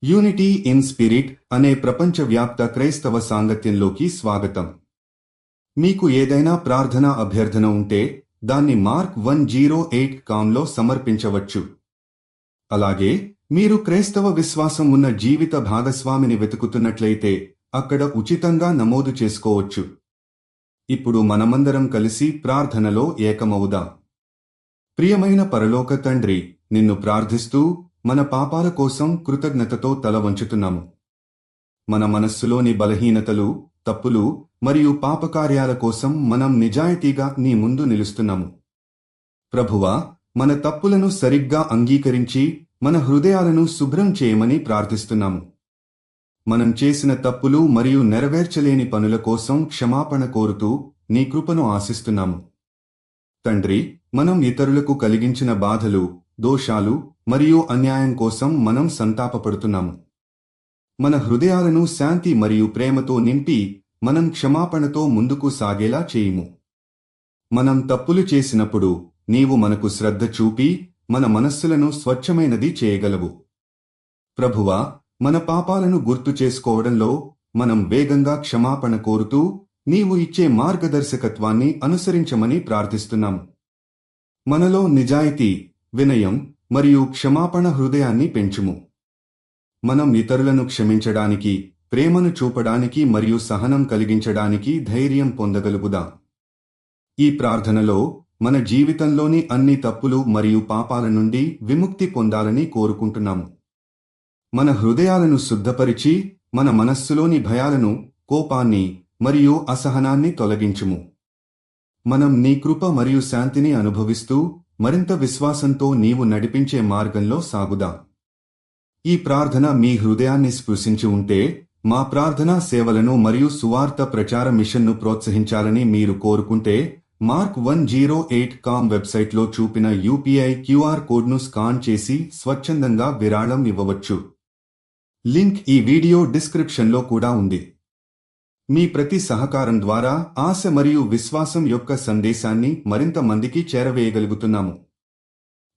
Unity in spirit అనే ప్రపంచవ్యాప్త క్రైస్తవ సాంగత్యంలోకి స్వాగతం. మీకు ఏదైనా ప్రార్థన అభ్యర్థన ఉంటే దాన్ని mark108.com సమర్పించవచ్చు. అలాగే మీరు క్రైస్తవ విశ్వాసం ఉన్న జీవిత భాగస్వామిని వెతుకుతున్నట్లయితే అక్కడ ఉచితంగా నమోదు చేసుకోవచ్చు. ఇప్పుడు మనమందరం కలిసి ప్రార్థనలో ఏకమవుదాం. ప్రియమైన పరలోక తండ్రి, నిన్ను ప్రార్థిస్తూ మన పాపాల కోసం కృతజ్ఞతతో తల వంచుతున్నాము. మన మనస్సులోని బలహీనతలు, తప్పులు మరియు పాపకార్యాల కోసం మనం నిజాయితీగా నీ ముందు నిలుస్తున్నాము. ప్రభువా, మన తప్పులను సరిగ్గా అంగీకరించి మన హృదయాలను శుభ్రం చేయమని ప్రార్థిస్తున్నాము. మనం చేసిన తప్పులు మరియు నెరవేర్చలేని పనుల కోసం క్షమాపణ కోరుతూ నీ కృపను ఆశిస్తున్నాము. తండ్రి, మనం ఇతరులకు కలిగించిన బాధలు, దోషాలు మరియు అన్యాయం కోసం మనం సంతాపపడుతున్నాము. మన హృదయాలను శాంతి మరియు ప్రేమతో నింపి మనం క్షమాపణతో ముందుకు సాగేలా చేయుము. మనం తప్పులు చేసినప్పుడు నీవు మనకు శ్రద్ధ చూపి మన మనస్సులను స్వచ్ఛమైనది చేయగలవు. ప్రభువా, మన పాపాలను గుర్తు చేసుకోవడంలో మనం వేగంగా క్షమాపణ కోరుతూ నీవు ఇచ్చే మార్గదర్శకత్వాన్ని అనుసరించమని ప్రార్థిస్తున్నాము. మనలో నిజాయితీ, వినయం మరియు క్షమాపణ హృదయాన్ని పెంచుము. మనం ఇతరులను క్షమించడానికి, ప్రేమను చూపడానికి మరియు సహనం కలిగించడానికి ధైర్యం పొందగలుగుదాం. ఈ ప్రార్థనలో మన జీవితంలోని అన్ని తప్పులు మరియు పాపాల నుండి విముక్తి పొందాలని కోరుకుంటున్నాము. మన హృదయాలను శుద్ధపరిచి మన మనస్సులోని భయాలను, కోపాన్ని మరియు అసహనాన్ని తొలగించుము. మనం నీ కృప మరియు శాంతిని అనుభవిస్తూ మరింత విశ్వాసంతో నీవు నడిపించే మార్గంలో సాగుదాం. ఈ ప్రార్థన మీ హృదయాన్ని స్పృశించి ఉంటే మా ప్రార్థనా సేవలను మరియు సువార్త ప్రచార మిషన్ను ప్రోత్సహించాలని మీరు కోరుకుంటే mark108.com వెబ్సైట్లో చూపిన UPI QR కోడ్ను స్కాన్ చేసి స్వచ్ఛందంగా విరాళం ఇవ్వవచ్చు. లింక్ ఈ వీడియో డిస్క్రిప్షన్లో కూడా ఉంది. మీ ప్రతి సహకారం ద్వారా ఆశ మరియు విశ్వాసం యొక్క సందేశాన్ని మరింత మందికి చేరవేయగలుగుతున్నాము.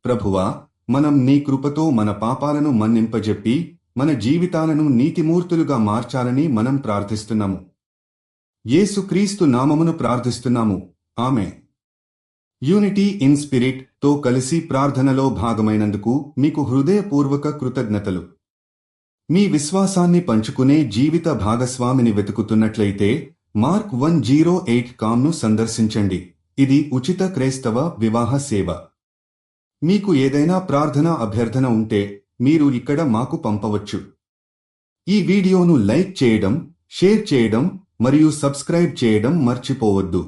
ప్రభువా, మనం నీ కృపతో మన పాపాలను మన్నింపజెప్పి మన జీవితాలను నీతిమూర్తులుగా మార్చాలని మనం ప్రార్థిస్తున్నాము. యేసుక్రీస్తు నామమును ప్రార్థిస్తున్నాము. ఆమెన్. యూనిటీ ఇన్ స్పిరిట్ తో కలిసి ప్రార్థనలో భాగమైనందుకు మీకు హృదయపూర్వక కృతజ్ఞతలు. మీ విశ్వాసాన్ని పంచుకునే జీవిత భాగస్వామిని వెతుకుతున్నట్లయితే mark108.com సందర్శించండి. ఇది ఉచిత క్రైస్తవ వివాహ సేవ. మీకు ఏదైనా ప్రార్థన అభ్యర్థన ఉంటే మీరు ఇక్కడ మాకు పంపవచ్చు. ఈ వీడియోను లైక్ చేయడం, షేర్ చేయడం మరియు సబ్స్క్రైబ్ చేయడం మర్చిపోవద్దు.